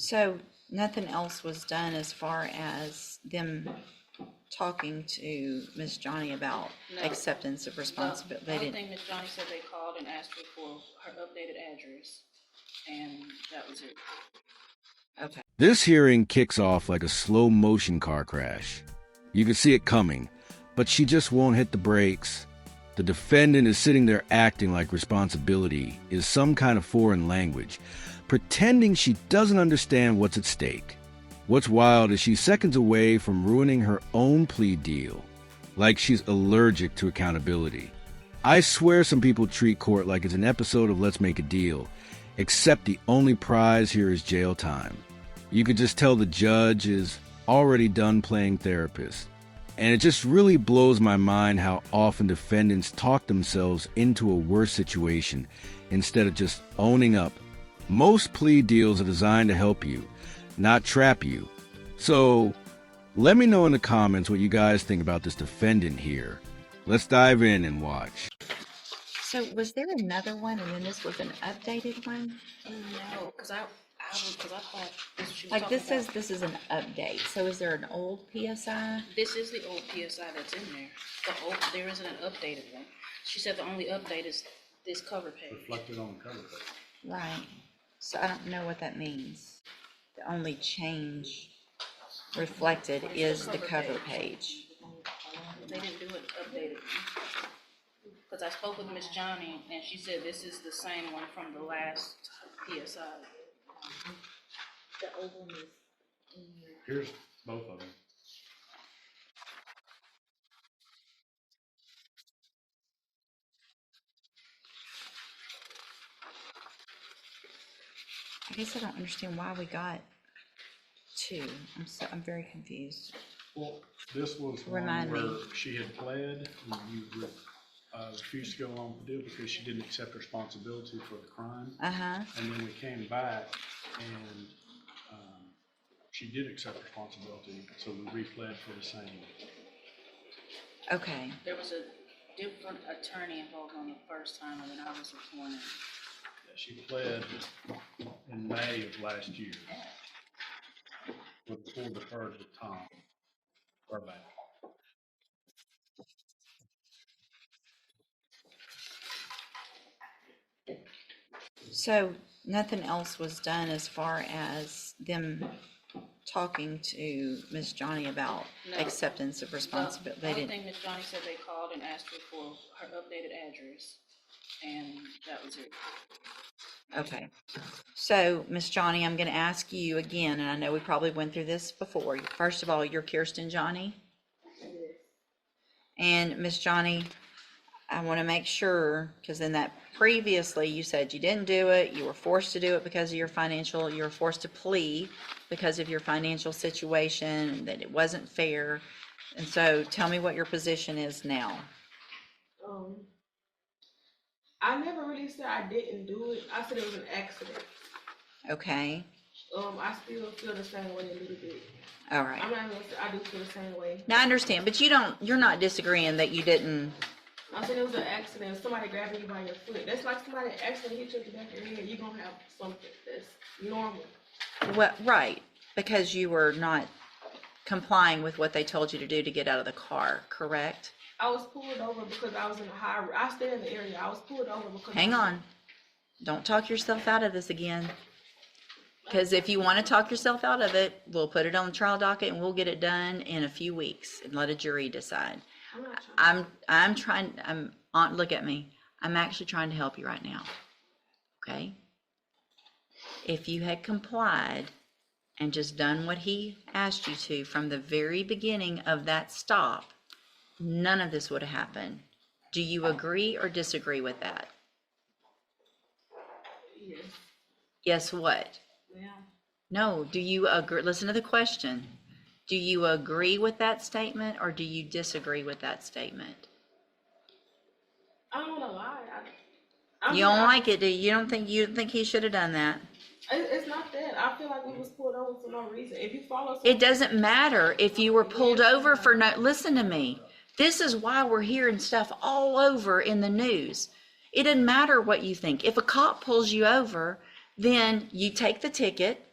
So nothing else was done as far as them talking to Miss Johnny about No. acceptance of responsibility? The They only didn't. thing Miss Johnny said, they called and asked her for her updated address, and that was it. Okay. This hearing kicks off like a slow motion car crash. You can see it coming, but she just won't hit the brakes. The defendant is sitting there acting like responsibility is some kind of foreign language, pretending she doesn't understand what's at stake. What's wild is she's seconds away from ruining her own plea deal, like she's allergic to accountability. I swear some people treat court like it's an episode of Let's Make a Deal, except the only prize here is jail time. You could just tell the judge is already done playing therapist. And it just really blows my mind how often defendants talk themselves into a worse situation instead of just owning up. Most plea deals are designed to help you, not trap you. So let me know in the comments what you guys think about this defendant here. Let's dive in and watch. So was there another one and then this was an updated one? No, because I thought she was Like talking this says about, this is an update. So is there an old PSI? this is the old PSI that's in there. There isn't an updated one. She said the only update is this cover page. Reflected on the cover page. Right. So I don't know what that means. The only change reflected is the cover page. They didn't do it updated. Because I spoke with Miss Johnny and she said this is the same one from the last PSI. The old one is in here. Here's both of them. I guess I don't understand why we got two. I'm very confused. Well, this was Remind one me. where she had pled, and you refused to go along with the deal because she didn't accept responsibility for the crime. Uh-huh. And then we came back, and she did accept responsibility, so we re-pled for the same. Okay. There was a different attorney involved on the first time and then I was appointed. Yeah, she pled in May of last year with full deferred with Tom. Brat. So nothing else was done as far as them talking to Miss Johnny about No. acceptance of responsibility? The They only didn't. thing Miss Johnny said, they called and asked her for her updated address, and that was it. Okay. So, Miss Johnny, I'm going to ask you again, and I know we probably went through this before. First of all, you're Kirsten Johnny. And Miss Johnny, I want to make sure, because in that previously you said you didn't do it, you were forced to do it because of your financial, you were forced to plea because of your financial situation, and that it wasn't fair. And so tell me what your position is now. I never really said I didn't do it. I said it was an accident. Okay. I still feel the same way a little bit. All right. I'm not gonna say I do feel the same way. Now I understand, but you're not disagreeing that you didn't. I said it was an accident. Somebody grabbing you by your foot. That's like somebody accidentally hit you in the back of your head. You're gonna have something that's normal. Well, right, because you were not complying with what they told you to do to get out of the car, correct? I was pulled over because I was in a high. I stay in the area. I was pulled over because. Hang on. Don't talk yourself out of this again. Because if you want to talk yourself out of it, we'll put it on the trial docket and we'll get it done in a few weeks and let a jury decide. I'm trying, look at me. I'm actually trying to help you right now. Okay? If you had complied and just done what he asked you to from the very beginning of that stop, none of this would have happened. Do you agree or disagree with that? Yes. Yes, what? Yeah. No, do you agree? Listen to the question. Do you agree with that statement or do you disagree with that statement? I don't want to lie. You don't like it, do you? You don't think he should have done that? It's not that. I feel like we was pulled over for no reason. If you follow. It doesn't matter if you were pulled over for no, listen to me. This is why we're hearing stuff all over in the news. It doesn't matter what you think. If a cop pulls you over, then you take the ticket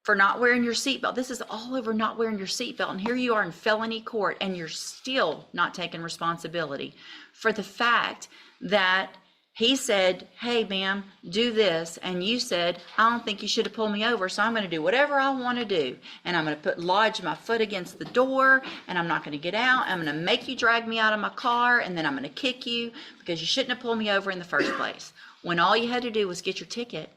for not wearing your seatbelt. This is all over not wearing your seatbelt. And here you are in felony court and you're still not taking responsibility for the fact that he said, hey, ma'am, do this. And you said, I don't think you should have pulled me over, so I'm going to do whatever I want to do. And I'm going to lodge my foot against the door, and I'm not going to get out. I'm going to make you drag me out of my car, and then I'm going to kick you because you shouldn't have pulled me over in the first place. When all you had to do was get your ticket,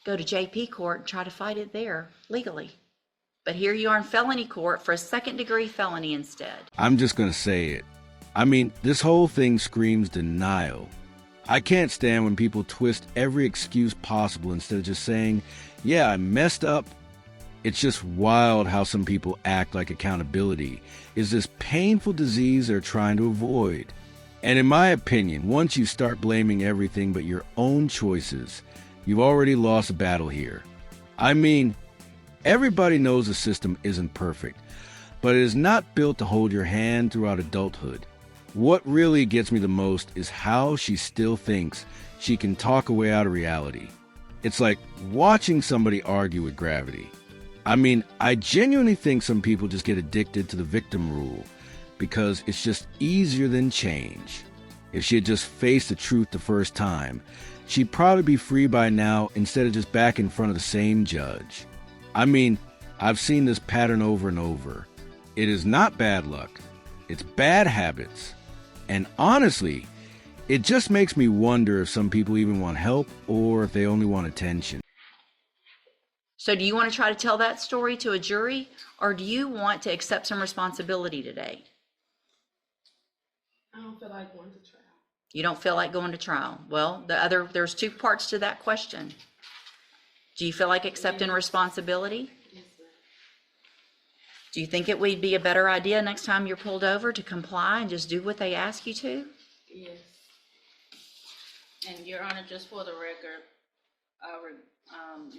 go to JP court, and try to fight it there legally. But here you are in felony court for a second-degree felony instead. I'm just going to say it. I mean, this whole thing screams denial. I can't stand when people twist every excuse possible instead of just saying, yeah, I messed up. It's just wild how some people act like accountability is this painful disease they're trying to avoid. And in my opinion, once you start blaming everything but your own choices, you've already lost a battle here. I mean, everybody knows the system isn't perfect, but it is not built to hold your hand throughout adulthood. What really gets me the most is how she still thinks she can talk her way out of reality. It's like watching somebody argue with gravity. I mean, I genuinely think some people just get addicted to the victim rule because it's just easier than change. If she had just faced the truth the first time, she'd probably be free by now instead of just back in front of the same judge. I mean, I've seen this pattern over and over. It is not bad luck. It's bad habits. And honestly, it just makes me wonder if some people even want help or if they only want attention. So do you want to try to tell that story to a jury, or do you want to accept some responsibility today? I don't feel like going to trial. You don't feel like going to trial. Well, there's two parts to that question. Do you feel like accepting responsibility? Yes, ma'am. Do you think it would be a better idea next time you're pulled over to comply and just do what they ask you to? Yes. And Your Honor, just for the record,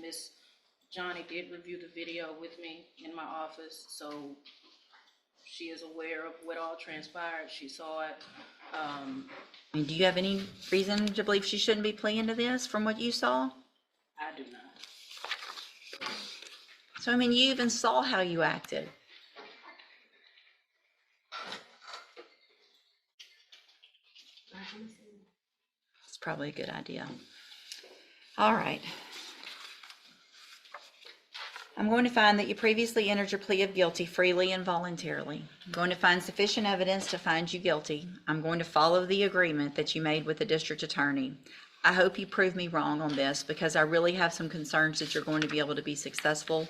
Miss Johnny did review the video with me in my office, so she is aware of what all transpired. She saw it. And do you have any reason to believe she shouldn't be pleading to this from what you saw? I do not. So, I mean, you even saw how you acted. It's probably a good idea. All right. I'm going to find that you previously entered your plea of guilty freely and voluntarily. I'm going to find sufficient evidence to find you guilty. I'm going to follow the agreement that you made with the district attorney. I hope you prove me wrong on this because I really have some concerns that you're going to be able to be successful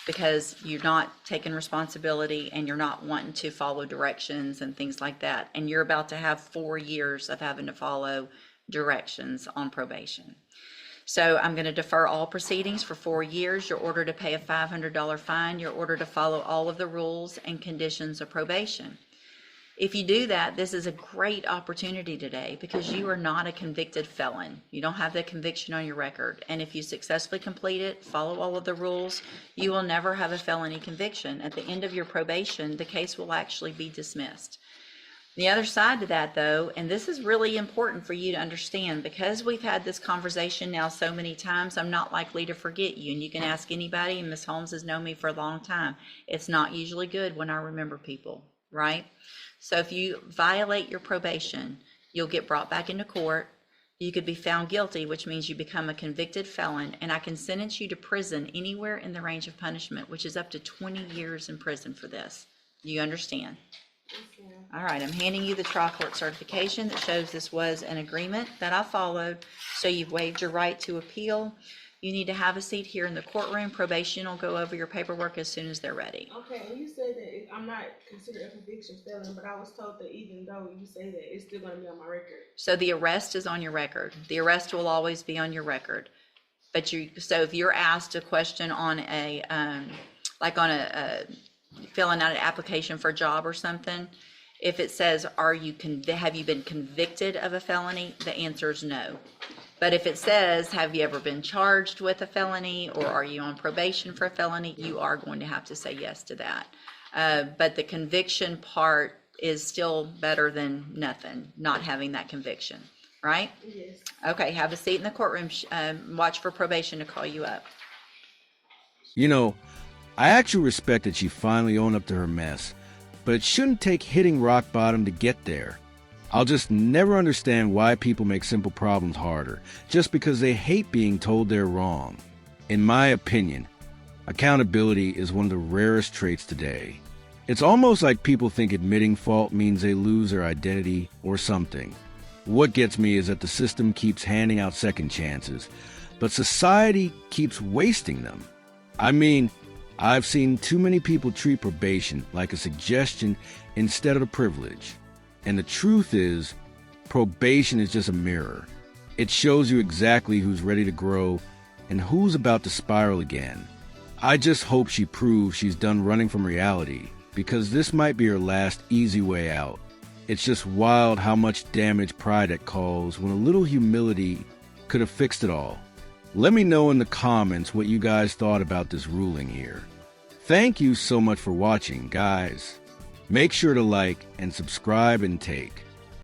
because you're not taking responsibility and you're not wanting to follow directions and things like that. And you're about to have 4 years of having to follow directions on probation. So I'm going to defer all proceedings for 4 years. You're ordered to pay a $500 fine. You're ordered to follow all of the rules and conditions of probation. If you do that, this is a great opportunity today because you are not a convicted felon. You don't have that conviction on your record. And if you successfully complete it, follow all of the rules, you will never have a felony conviction. At the end of your probation, the case will actually be dismissed. The other side to that, though, and this is really important for you to understand, because we've had this conversation now so many times, I'm not likely to forget you. And you can ask anybody, and Ms. Holmes has known me for a long time. It's not usually good when I remember people, right? So if you violate your probation, you'll get brought back into court. You could be found guilty, which means you become a convicted felon, and I can sentence you to prison anywhere in the range of punishment, which is up to 20 years in prison for this. You understand? All right, I'm handing you the trial court certification that shows this was an agreement that I followed, so you've waived your right to appeal. You need to have a seat here in the courtroom. Probation will go over your paperwork as soon as they're ready. Okay, and you said that I'm not considered a conviction felon, but I was told that even though you say that, it's still going to be on my record. So the arrest is on your record. The arrest will always be on your record. But so if you're asked a question on a, filling out an application for a job or something, if it says, have you been convicted of a felony? The answer is no. But if it says, have you ever been charged with a felony, or are you on probation for a felony? You are going to have to say yes to that. But the conviction part is still better than nothing, not having that conviction, right? Yes. Okay, have a seat in the courtroom. Watch for probation to call you up. You know, I actually respect that she finally owned up to her mess, but it shouldn't take hitting rock bottom to get there. I'll just never understand why people make simple problems harder, just because they hate being told they're wrong. In my opinion, accountability is one of the rarest traits today. It's almost like people think admitting fault means they lose their identity or something. What gets me is that the system keeps handing out second chances, but society keeps wasting them. I mean, I've seen too many people treat probation like a suggestion instead of a privilege. And the truth is, probation is just a mirror. It shows you exactly who's ready to grow and who's about to spiral again. I just hope she proves she's done running from reality, because this might be her last easy way out. It's just wild how much damage pride caused when a little humility could have fixed it all. Let me know in the comments what you guys thought about this ruling here. Thank you so much for watching, guys. Make sure to like and subscribe and take.